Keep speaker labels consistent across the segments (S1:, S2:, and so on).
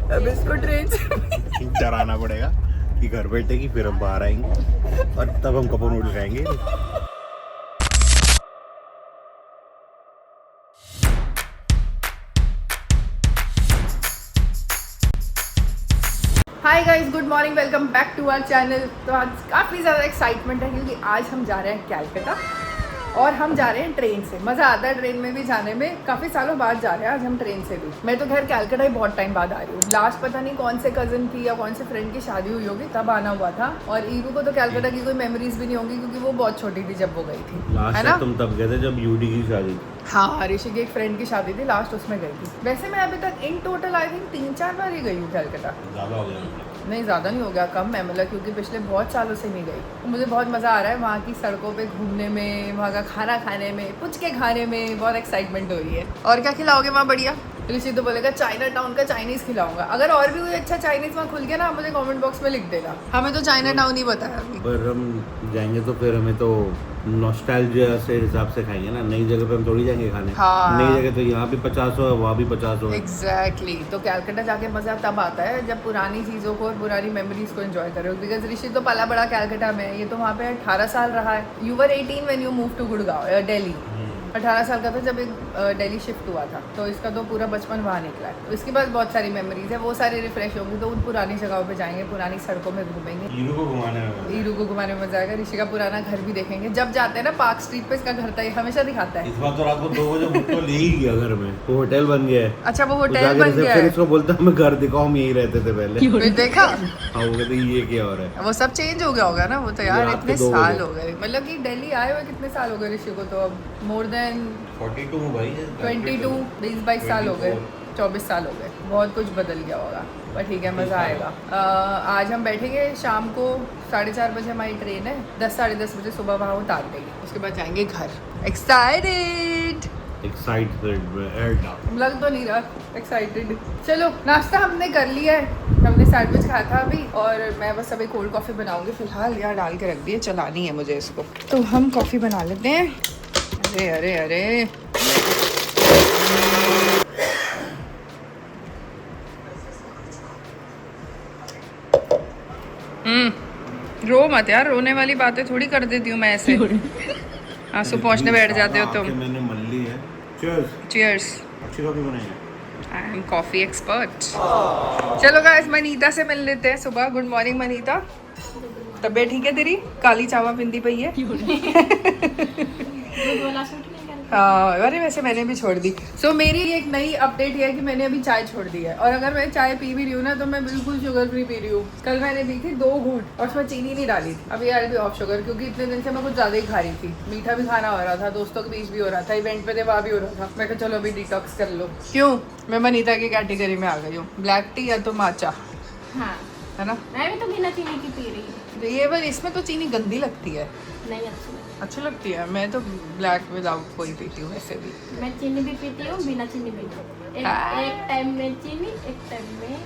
S1: अब इसको ट्रेन से
S2: डराना पड़ेगा कि घर बैठेगी, फिर हम बाहर आएंगे और तब हम कपो नूडल खाएंगे।
S1: Hi guys, good morning, welcome back to our channel. तो आज काफ़ी ज़्यादा एक्साइटमेंट है क्योंकि आज हम जा रहे हैं कैलकाटा और हम जा रहे हैं ट्रेन से। मज़ा आता है ट्रेन में भी जाने में, काफ़ी सालों बाद जा रहे हैं आज हम ट्रेन से भी। मैं तो खैर कैलकाटा ही बहुत टाइम बाद आ रही हूँ। लास्ट पता नहीं कौन से कज़न की या कौन से फ्रेंड की शादी हुई होगी तब आना हुआ था। और ईरू को तो कैलकाटा की कोई मेमोरीज भी नहीं होगी क्योंकि वो बहुत छोटी थी जब वो गई थी, है ना?
S2: तुम तब गए थे जब यूडी की शादी।
S1: हाँ, ऋषि की एक फ्रेंड की शादी थी, लास्ट उसमें गई थी। वैसे मैं अभी तक इन टोटल आई थिंक 3-4 बार ही गई हूँ कैलकाटा।
S2: ज़्यादा हो गया?
S1: नहीं, ज़्यादा नहीं हो गया, कम है मतलब, क्योंकि पिछले बहुत सालों से नहीं गई। तो मुझे बहुत मज़ा आ रहा है वहाँ की सड़कों पे घूमने में, वहाँ का खाना खाने में, पुचके खाने में बहुत एक्साइटमेंट हो रही है। और क्या खिलाओगे वहाँ बढ़िया? ऋषि तो बोलेगा चाइना टाउन का चाइनीज़ खिलाऊंगा। अगर और भी कोई अच्छा चाइनीज़ वहाँ खुल गया ना, मुझे कमेंट बॉक्स में लिख देना। हमें तो चाइना टाउन ही बताया अभी।
S2: पर हम जाएंगे तो फिर हमें तो नॉस्टैल्जिया से हिसाब से खाएंगे ना, नई जगह पे हम थोड़ी जाएंगे खाने।
S1: हाँ,
S2: नई जगह तो यहाँ भी 50 हो, वहाँ भी 50 हो।
S1: एग्जैक्टली। तो कैलकाटा जाके मज़ा तब आता है जब पुरानी चीज़ों को और पुरानी मेमोरीज को एंजॉय करो। बिकॉज ऋषि तो पला बड़ा कैलकाटा में है, ये तो वहाँ पे 18 साल रहा है। You were 18 when you move to Gurgaon, Delhi. 18 साल का था जब एक दिल्ली शिफ्ट हुआ था, तो इसका तो पूरा बचपन वहाँ निकला है। तो इसके बाद बहुत सारी मेमोरीज है, वो सारी रिफ्रेश होंगी। तो उन पुरानी जगहों पे जाएंगे, पुरानी सड़कों में घूमेंगे।
S2: ईरू को घुमाने में
S1: मजा आएगा। ऋषि का पुराना घर भी देखेंगे। जब जाते हैं ना पार्क स्ट्रीट पे, इसका घर था, ये हमेशा दिखाता है।
S2: इस बार तो रात को 2 बजे मुझको ले ही गया घर में। वो होटल बन गया है।
S1: अच्छा, वो होटल बन गया है।
S2: इसको बोलता हमें घर दिखाओ, हम यही रहते थे पहले।
S1: फिर देखा,
S2: हाँ, वो कहते ये क्या हो रहा है।
S1: वो सब चेंज हो गया होगा ना। वो तो यार
S2: रात के
S1: इतने
S2: 2
S1: साल
S2: बजे।
S1: हो गए, मतलब कि दिल्ली आए हुए कितने साल हो गए ऋषि को? तो अब मोर देन
S2: 42 भाई,
S1: 22, 20-22 साल हो गए, 24 साल हो गए। बहुत कुछ बदल गया होगा, पर ठीक है, मज़ा आएगा। आज हम बैठेंगे शाम को 4:30 बजे हमारी ट्रेन है। 10 साढ़े 10 बजे सुबह वहाँ उतार देंगे, उसके बाद जाएंगे घर। एक्साइटेड लग तो नहीं रहा एक्साइटेड। चलो, नाश्ता हमने कर लिया है, हमने सैंडविच खाया था अभी, और मैं बस अभी कोल्ड कॉफ़ी बनाऊंगी फिलहाल। यहाँ डाल के रख दिए, चलानी है मुझे इसको। तो हम कॉफ़ी बना लेते हैं। अरे अरे अरे, रो मत यार, रोने वाली बातें थोड़ी कर देती हूँ मैं ऐसे। आंसू पहुँचने बैठ जाते हो तुम।
S2: मैंने मन ली है।
S1: चीयर्स।
S2: अच्छी कॉफी बनाई है।
S1: I am coffee expert. चलो गाइस, मनीता से मिल लेते हैं सुबह। गुड मॉर्निंग मनीता, तबीयत ठीक है तेरी? काली चावा पिंदी पई है। हाँ, अरे वैसे मैंने भी छोड़ दी। सो मेरी एक नई अपडेट है कि मैंने अभी चाय छोड़ दी है। और अगर मैं चाय पी भी रही हूँ ना, तो मैं बिल्कुल शुगर फ्री पी रही हूँ। कल मैंने पी थी 2 घूंट और उसमें चीनी नहीं डाली थी। अभी यार भी ऑफ शुगर, क्योंकि इतने दिन से मैं कुछ ज़्यादा ही खा रही थी। मीठा भी खाना हो रहा था, दोस्तों के बीच भी हो रहा था, इवेंट पे थे वहाँ भी हो रहा था। मैं कहा चलो अभी डिटॉक्स कर लो। क्यों? मैं मनीता की कैटेगरी में आ गई हूँ। ब्लैक टी या तो माचा,
S3: हाँ,
S1: है ना?
S3: मैं भी तो बिना चीनी की पी रही हूँ।
S1: ये बस इसमें तो चीनी गंदी लगती है।
S3: नहीं,
S1: अच्छी लगती है। मैं तो ब्लैक विदाउट कोई पीती हूँ वैसे भी।
S3: मैं चीनी भी पीती हूँ, बिना चीनी भी पीती हूँ। एक टाइम में चीनी, एक टाइम में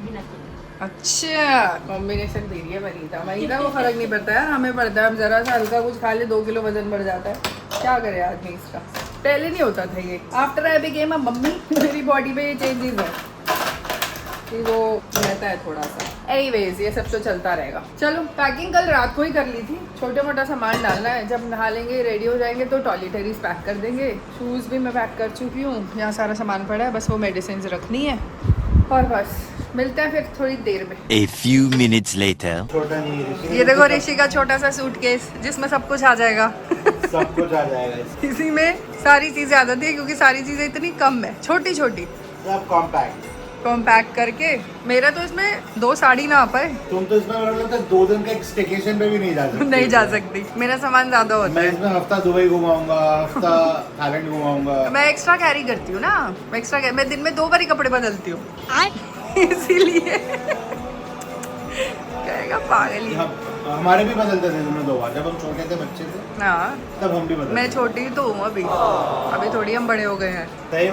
S3: बिना चीनी।
S1: अच्छा, कॉम्बिनेशन दे रही है मनीता। मनीता को फर्क नहीं पड़ता है, हमें पड़ता है। हम जरा सा हल्का कुछ खा ले 2 किलो वजन बढ़ जाता है। क्या करे आदमी इसका? पहले नहीं होता था ये। After I became a mummy, मेरी बॉडी पे ये चेंजेस है कि वो रहता है थोड़ा सा। एनीवेज, ये सब तो चलता रहेगा। चलो, पैकिंग कल रात को ही कर ली थी। छोटे मोटा सामान डालना है। जब नहा लेंगे, रेडी हो जाएंगे, तो टॉयलेटरीज पैक कर देंगे। शूज़ भी मैं पैक कर चुकी हूँ। यहाँ सारा सामान पड़ा है, बस वो मेडिसिन रखनी है। और बस मिलते हैं फिर थोड़ी देर में।
S4: A few minutes later.
S1: ये देखो ऋषि का छोटा सा सूटकेस, जिसमें सब कुछ आ जाएगा।
S2: सब कुछ आ जाएगा
S1: इसी में सारी चीजें आ जाती है, क्योंकि सारी चीजें इतनी कम है, छोटी छोटी।
S2: सब कॉम्पैक्ट
S1: कॉम्पैक्ट करके। मेरा तो इसमें 2 साड़ी ना आ पाए।
S2: तुम तो इसमें मेरा लगता है 2 दिन का एक स्टेकेशन पे भी नहीं जा सकती।
S1: नहीं जा सकती, मेरा सामान ज्यादा होता
S2: मैं
S1: है।
S2: इसमें हफ्ता दुबई घुमाऊंगा, हफ्ता थाईलैंड घुमाऊंगा।
S1: मैं एक्स्ट्रा कैरी करती हूँ ना, मैं दिन में 2 बार ही कपड़े बदलती हूँ। इसीलिए कहेगा पागल ही।
S2: हमारे भी बदलते थे तुमने 2 बार, जब हम छोटे थे, बच्चे थे।
S1: हाँ,
S2: तब हम भी बदलते।
S1: मैं छोटी तो हूँ अभी थोड़ी हम बड़े हो गए हैं।
S2: सही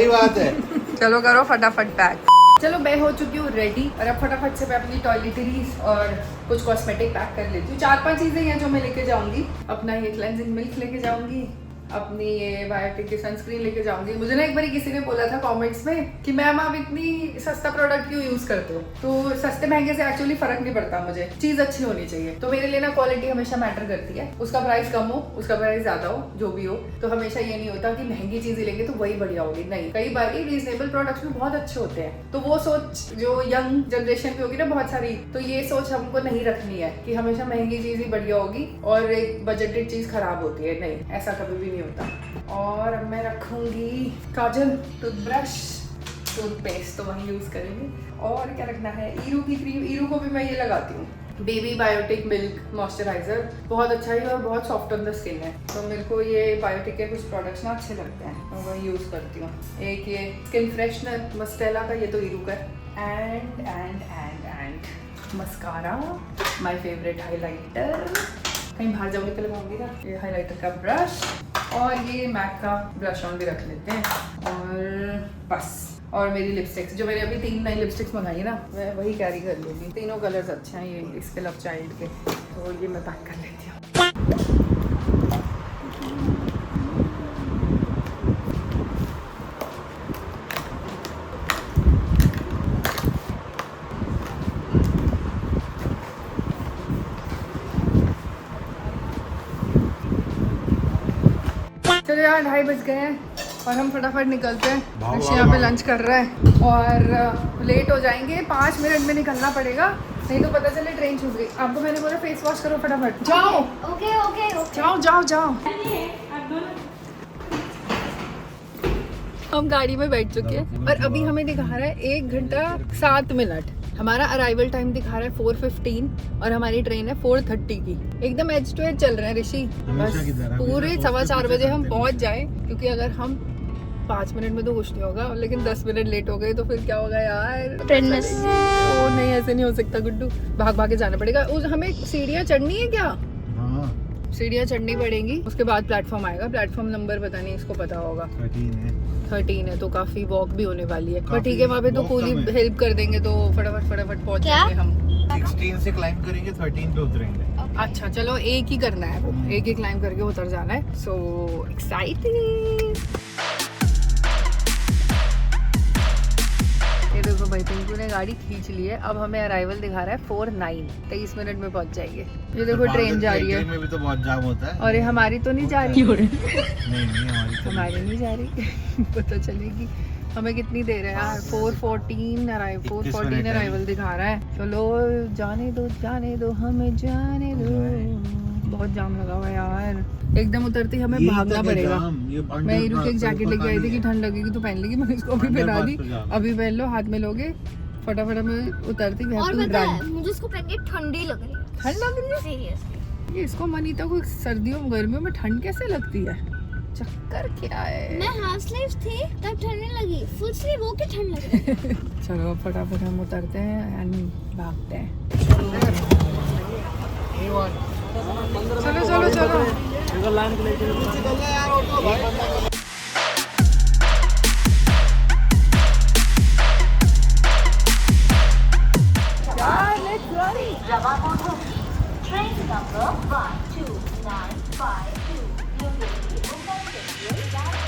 S2: बात है।
S1: चलो करो फटाफट पैक। चलो, मैं हो चुकी हूँ रेडी, और अब फटाफट से मैं अपनी टॉयलेटरीज और कुछ कॉस्मेटिक पैक कर लेती हूँ। 4-5 चीजें हैं जो मैं लेके जाऊंगी। अपना ये क्लेंजिंग मिल्क लेके जाऊंगी, अपनी ये बायोटिक की सनस्क्रीन लेके जाऊंगी। मुझे ना एक बार किसी ने बोला था कमेंट्स में कि मैम आप इतनी सस्ता प्रोडक्ट क्यों यूज करते हो। तो सस्ते महंगे से एक्चुअली फर्क नहीं पड़ता, मुझे चीज अच्छी होनी चाहिए। तो मेरे लिए ना क्वालिटी हमेशा मैटर करती है। उसका प्राइस कम हो, उसका प्राइस ज्यादा हो, जो भी हो, तो हमेशा ये नहीं होता कि महंगी चीजें लेंगे तो वही बढ़िया होगी। नहीं, कई बार रीजनेबल प्रोडक्ट्स भी बहुत अच्छे होते हैं। तो वो सोच जो यंग जनरेशन की होगी ना बहुत सारी, तो ये सोच हमको नहीं रखनी है कि हमेशा महंगी चीज ही बढ़िया होगी और एक बजटेड चीज खराब होती है। नहीं, ऐसा कभी भी नहीं होता। और अब मैं रखूंगी काजल, टूथब्रश, टूथपेस्ट तो वही यूज करेंगे। और क्या रखना है, ईरू की क्रीम, ईरू को भी मैं ये लगाती हूँ, बेबी बायोटिक मिल्क मॉइस्चराइजर, बहुत अच्छा है और बहुत सॉफ्ट ऑन द स्किन है। तो मेरे को ये बायोटिक के कुछ प्रोडक्ट्स ना अच्छे लगते हैं, तो वही यूज करती हूँ। एक ये स्किन फ्रेशनर मस्टेला का, ये तो ईरू का है। And mascara, my favourite highlighter, कहीं बाहर जाऊंगी तो लगाऊंगी ना। ये हाइलाइटर का ब्रश और ये मैक का ब्रश ऑन भी रख लेते हैं। और बस, और मेरी लिपस्टिक्स, जो मैंने अभी 3 नई लिपस्टिक्स मंगाई ना, मैं वही कैरी कर लूँगी। तीनों कलर्स अच्छे हैं ये इसके लव चाइल्ड के, तो ये मैं पैक कर लेती हूँ। चलो यार 2:30 बज गए हैं और हम फटाफट निकलते हैं। ऋषि यहाँ पे लंच कर रहा है और लेट हो जाएंगे। 5 मिनट में निकलना पड़ेगा, नहीं तो पता चले ट्रेन छूट गई। आपको मैंने बोला फेस वॉश करो फटाफट, जाओ।
S3: ओके ओके ओके,
S1: जाओ जाओ जाओ। हम गाड़ी में बैठ चुके हैं और अभी हमें दिखा रहा है 1 घंटा 7 मिनट। हमारा अराइवल टाइम दिखा रहा है 4:15 और हमारी ट्रेन है 4:30 की। एकदम एज टू एज चल रहे हैं ऋषि, बस पूरे 4:15 बजे हम पहुंच जाए, क्योंकि अगर हम 5 मिनट में तो कुछ नहीं होगा, लेकिन 10 मिनट लेट हो गए तो फिर क्या होगा यार,
S3: ट्रेन मिस।
S1: ओ नहीं, ऐसे नहीं हो सकता गुड्डू, भाग भाग के जाना पड़ेगा। हमें सीढ़ियाँ चढ़नी है क्या? सीढ़ियाँ चढ़नी पड़ेंगी, उसके बाद प्लेटफॉर्म आएगा। प्लेटफॉर्म नंबर पता नहीं, इसको पता होगा। 13 है, तो काफी वॉक भी होने वाली है। पर ठीक है, वहाँ पे तो कूली हेल्प कर देंगे, तो फटाफट पहुँच जाएंगे हम।
S2: 16 से क्लाइंब करेंगे, 13 पे उतरेंगे।
S1: अच्छा चलो, एक ही करना है वो, एक ही क्लाइंब करके उतर जाना है। So exciting. ये देखो भाई, पिंकू ने गाड़ी खींच ली है। अब हमें अराइवल दिखा रहा है 4:09, 23 मिनट में पहुंच जाएंगे। ये देखो ट्रेन जा रही है,
S2: में भी तो बहुत जाम होता है।
S1: और ये हमारी तो नहीं जा रही।
S2: नहीं
S1: हमारी नहीं जा रही। पता चलेगी हमें कितनी देर है यार। 4:14 अराइवल दिखा रहा है। चलो जाने दो हमें जाने दो। बहुत जाम लगा हुआ है यार, एकदम उतरते ही हमें भागना पड़ेगा। मैं ईरू की एक जैकेट लेके आई थी कि ठंड लगेगी तो पहन लेगी, मैंने इसको अभी पहना दी। अभी पहन लो, हाथ में लोगे, फटाफट हमें उतरती भी।
S3: और पता है मुझे इसको पहन के ठंडी लग रही है।
S1: ठंड लग रही है
S3: सीरियसली।
S1: ये इसको मनीता को सर्दियों गर्मियों में ठंड कैसे लगती है? चक्कर क्या है?
S3: मैं हाफ स्लीव्स थी तब ठंड नहीं लगी, फुल स्लीव हो के ठंड लग रही है।
S1: चलो फटाफट हम उतरते हैं एंड भागते हैं। चलो चलो चलो।
S5: Train number 12952, New Delhi, Mumbai Central, Rajdhani.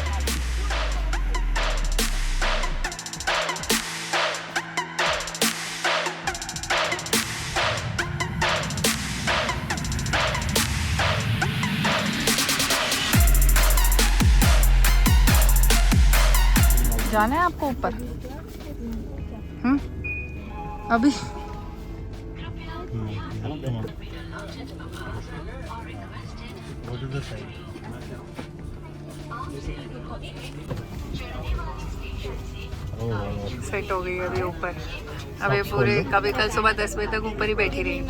S1: जाना है आपको ऊपर? अभी सेट हो गई अभी ऊपर। अब ये पूरे कभी कल सुबह 10 बजे तक ऊपर ही बैठी रही।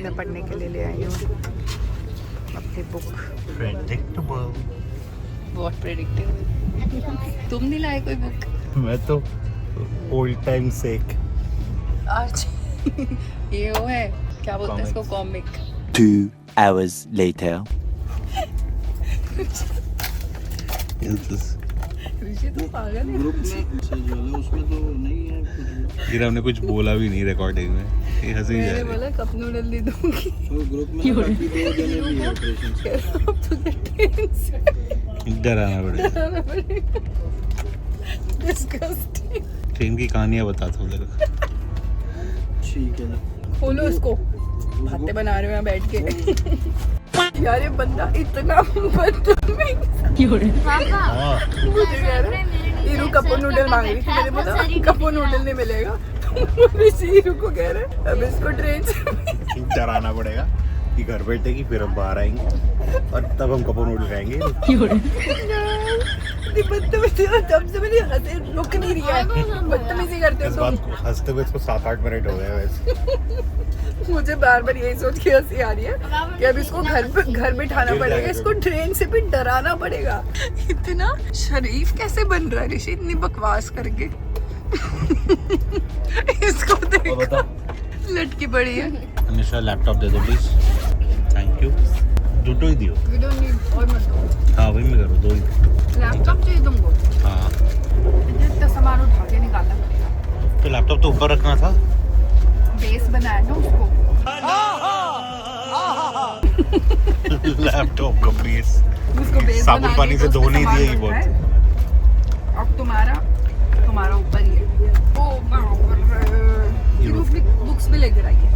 S1: मैं पढ़ने के लिए ले आई हूँ अपनी बुक।
S2: प्रेडिक्टेबल।
S1: बहुत प्रेडिक्टेबल। तुम नहीं लाए कोई बुक?
S2: मैं तो ओल्ड टाइम सेक।
S1: ये वो है, क्या बोलते हैं इसको, कॉमिक।
S4: 2 hours later.
S1: ऋषि तो पागल है।
S2: ग्रुप में जो है उसमें तो नहीं है कुछ। फिर हमने कुछ बोला भी नहीं रिकॉर्डिंग में, ये हंसी जा रही है।
S1: मैंने बोला कप नूडल दे दूंगी।
S2: तो ग्रुप में काफी 2 जने भी ऑपरेशन।
S1: अब तो ट्रेन से
S2: डराना पड़ेगा।
S1: डिस्गस्टिंग।
S2: ट्रेन की कहानियां बताता हूँ तेरे को।
S6: ठीक है ना।
S1: खोलो इसको, बातें बना रहे हो यहाँ बैठ के। यार ये बंदा इतना बदतमीज।
S2: हाँ
S1: मुझे कह रहा है ईरू कपो नूडल मांग रही थी, मेरे मतलब कपो नूडल नहीं मिलेगा तो मुझे ईरू को कह रहे अब इसको ट्रेन से
S2: डराना पड़ेगा कि घर बैठेगी, फिर हम बाहर आएंगे और तब हम कपो नूडल खाएंगे।
S1: बदतमीजी तब से मेरी हंसी रुक नहीं रही है। बदतमीजी करते
S2: इस
S1: हो
S2: बात को हंसते हुए इसको 7-8 मिनट हो गए वैसे।
S1: मुझे बार बार यही सोच के हंसी आ रही है कि अब इसको घर बिठाना पड़ेगा, इसको ट्रेन से भी डराना पड़ेगा। इतना शरीफ कैसे बन रहा है ऋषि, इतनी बकवास करके। इसको देखो लटकी पड़ी है।
S2: अनिशा लैपटॉप दे दो प्लीज, थैंक यू। दूटो ही दियो।
S1: We don't need और मत दो।
S2: हाँ वही मैं करूँ, 2 ही।
S1: लैपटॉप चाहिए तुमको?
S2: हाँ
S1: इतना सामान उठा के निकालना पड़ेगा।
S2: तो लैपटॉप तो ऊपर रखना था।
S1: बेस बनाया ना उसको।
S2: लैपटॉप का बेस
S1: उसको बेस
S2: साबुन
S1: बना
S2: पानी
S1: के
S2: से
S1: तो
S2: धो नहीं
S1: उसका
S2: दिया
S1: सामान
S2: ये बहुत।
S1: रखा है। अब तुम्हारा ऊपर ही है। ओ बुक्स भी लेकर आई है।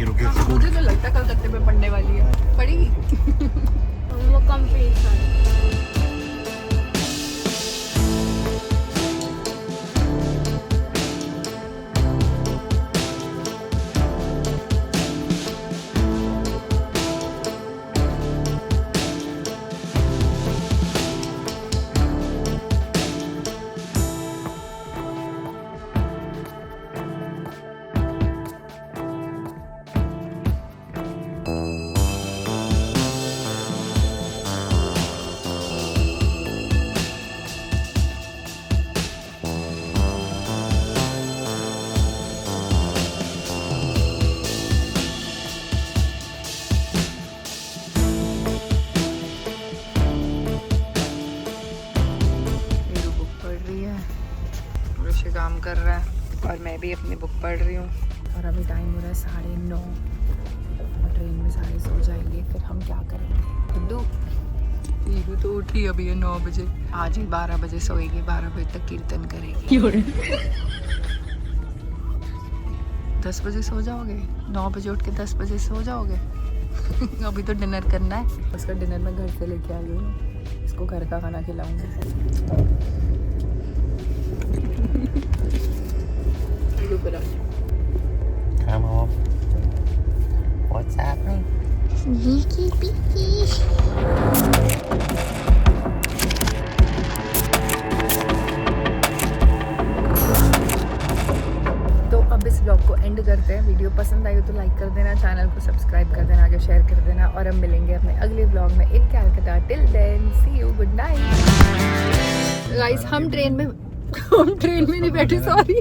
S1: मुझे तो लगता है कलकत्ते में पढ़ने वाली है, पढ़ेगी।
S3: वो कंप्लीट
S1: काम कर रहा है और मैं भी अपनी बुक पढ़ रही हूँ। और अभी टाइम हो रहा है 9:30 और ट्रेन में सारे सो जाएंगे, फिर हम क्या करेंगे? गुड्डू ईरू तो उठी अभी है 9 बजे, आज ही 12 बजे सोएगी, 12 बजे तक कीर्तन करेगी। 10 बजे सो जाओगे? 9 बजे उठ के 10 बजे सो जाओगे? अभी तो डिनर करना है। उसका डिनर मैं घर से लेके आई हूँ, इसको घर का खाना खिलाऊंगी।
S2: Hi mom. What's happening?
S1: तो अब इस ब्लॉग को एंड करते हैं। वीडियो पसंद आई हो तो लाइक कर देना, चैनल को सब्सक्राइब कर देना, आगे शेयर कर देना और हम मिलेंगे अपने अगले ब्लॉग में in Calcutta. Till then see you, good night guys. हम ट्रेन में नहीं बैठे, सॉरी।